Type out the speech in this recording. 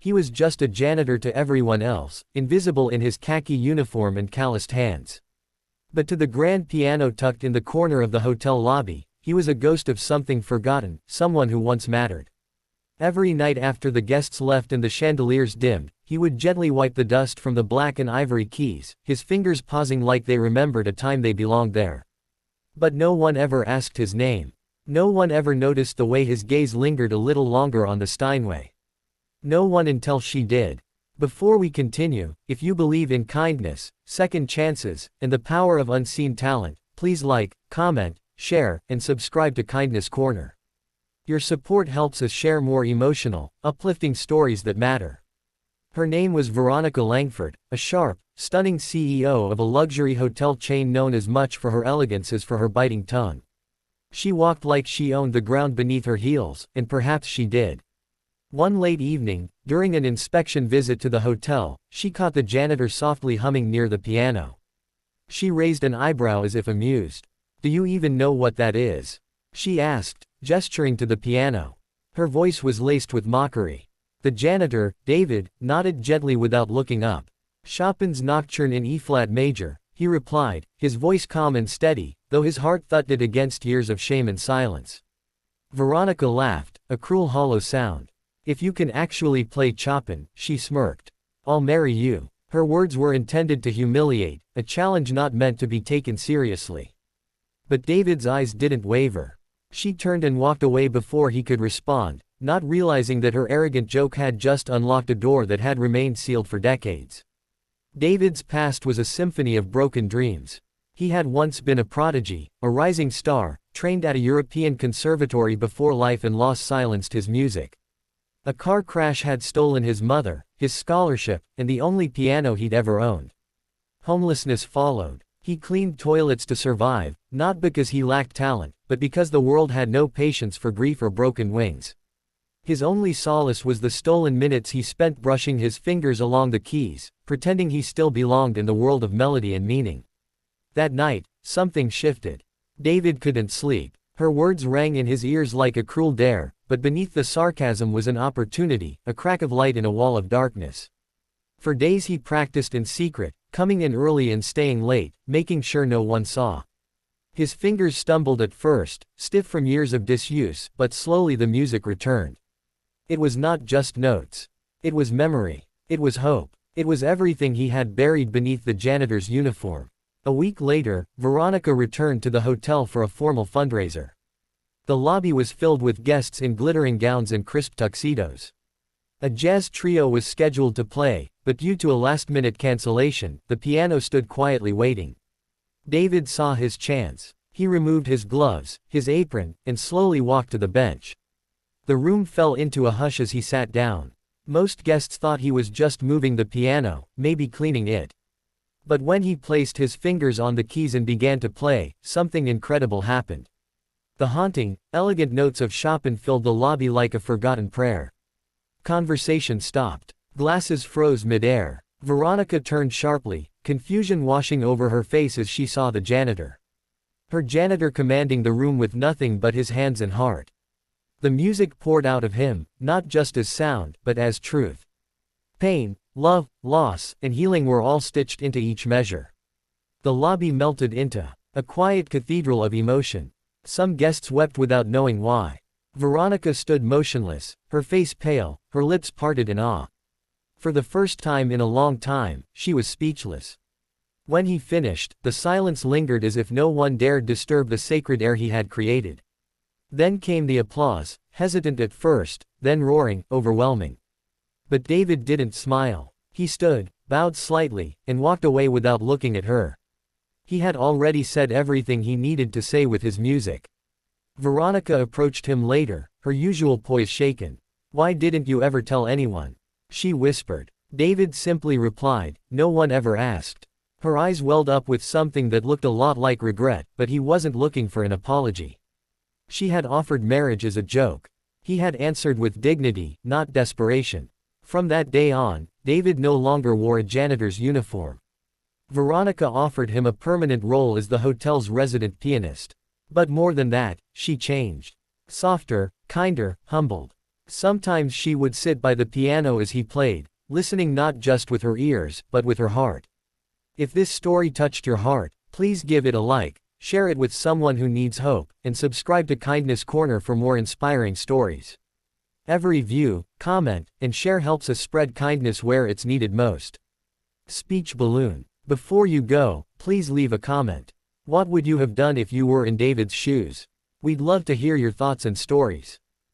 He was just a janitor to everyone else, invisible in his khaki uniform and calloused hands. But to the grand piano tucked in the corner of the hotel lobby, he was a ghost of something forgotten, someone who once mattered. Every night after the guests left and the chandeliers dimmed, he would gently wipe the dust from the black and ivory keys, his fingers pausing like they remembered a time they belonged there. But no one ever asked his name. No one ever noticed the way his gaze lingered a little longer on the Steinway. No one until she did. Before we continue, if you believe in kindness, second chances, and the power of unseen talent, please like, comment, share, and subscribe to Kindness Corner. Your support helps us share more emotional, uplifting stories that matter. Her name was Veronica Langford, a sharp, stunning CEO of a luxury hotel chain known as much for her elegance as for her biting tongue. She walked like she owned the ground beneath her heels, and perhaps she did. One late evening, during an inspection visit to the hotel, she caught the janitor softly humming near the piano. She raised an eyebrow as if amused. "Do you even know what that is?" she asked, gesturing to the piano. Her voice was laced with mockery. The janitor, David, nodded gently without looking up. "Chopin's Nocturne in E-flat major," he replied, his voice calm and steady, though his heart thudded against years of shame and silence. Veronica laughed, a cruel hollow sound. "If you can actually play Chopin," she smirked, "I'll marry you." Her words were intended to humiliate, a challenge not meant to be taken seriously. But David's eyes didn't waver. She turned and walked away before he could respond, not realizing that her arrogant joke had just unlocked a door that had remained sealed for decades. David's past was a symphony of broken dreams. He had once been a prodigy, a rising star, trained at a European conservatory before life and loss silenced his music. A car crash had stolen his mother, his scholarship, and the only piano he'd ever owned. Homelessness followed. He cleaned toilets to survive, not because he lacked talent, but because the world had no patience for grief or broken wings. His only solace was the stolen minutes he spent brushing his fingers along the keys, pretending he still belonged in the world of melody and meaning. That night, something shifted. David couldn't sleep. Her words rang in his ears like a cruel dare, but beneath the sarcasm was an opportunity, a crack of light in a wall of darkness. For days he practiced in secret, coming in early and staying late, making sure no one saw. His fingers stumbled at first, stiff from years of disuse, but slowly the music returned. It was not just notes. It was memory. It was hope. It was everything he had buried beneath the janitor's uniform. A week later, Veronica returned to the hotel for a formal fundraiser. The lobby was filled with guests in glittering gowns and crisp tuxedos. A jazz trio was scheduled to play, but due to a last-minute cancellation, the piano stood quietly waiting. David saw his chance. He removed his gloves, his apron, and slowly walked to the bench. The room fell into a hush as he sat down. Most guests thought he was just moving the piano, maybe cleaning it. But when he placed his fingers on the keys and began to play, something incredible happened. The haunting, elegant notes of Chopin filled the lobby like a forgotten prayer. Conversation stopped. Glasses froze mid-air. Veronica turned sharply, confusion washing over her face as she saw the janitor. Her janitor commanding the room with nothing but his hands and heart. The music poured out of him, not just as sound, but as truth. Pain, love, loss, and healing were all stitched into each measure. The lobby melted into a quiet cathedral of emotion. Some guests wept without knowing why. Veronica stood motionless, her face pale, her lips parted in awe. For the first time in a long time, she was speechless. When he finished, the silence lingered as if no one dared disturb the sacred air he had created. Then came the applause, hesitant at first, then roaring, overwhelming. But David didn't smile. He stood, bowed slightly, and walked away without looking at her. He had already said everything he needed to say with his music. Veronica approached him later, her usual poise shaken. "Why didn't you ever tell anyone?" she whispered. David simply replied, "No one ever asked." Her eyes welled up with something that looked a lot like regret, but he wasn't looking for an apology. She had offered marriage as a joke. He had answered with dignity, not desperation. From that day on, David no longer wore a janitor's uniform. Veronica offered him a permanent role as the hotel's resident pianist. But more than that, she changed. Softer, kinder, humbled. Sometimes she would sit by the piano as he played, listening not just with her ears, but with her heart. If this story touched your heart, please give it a like, share it with someone who needs hope, and subscribe to Kindness Corner for more inspiring stories. Every view, comment, and share helps us spread kindness where it's needed most. Speech balloon. Before you go, please leave a comment. What would you have done if you were in David's shoes? We'd love to hear your thoughts and stories.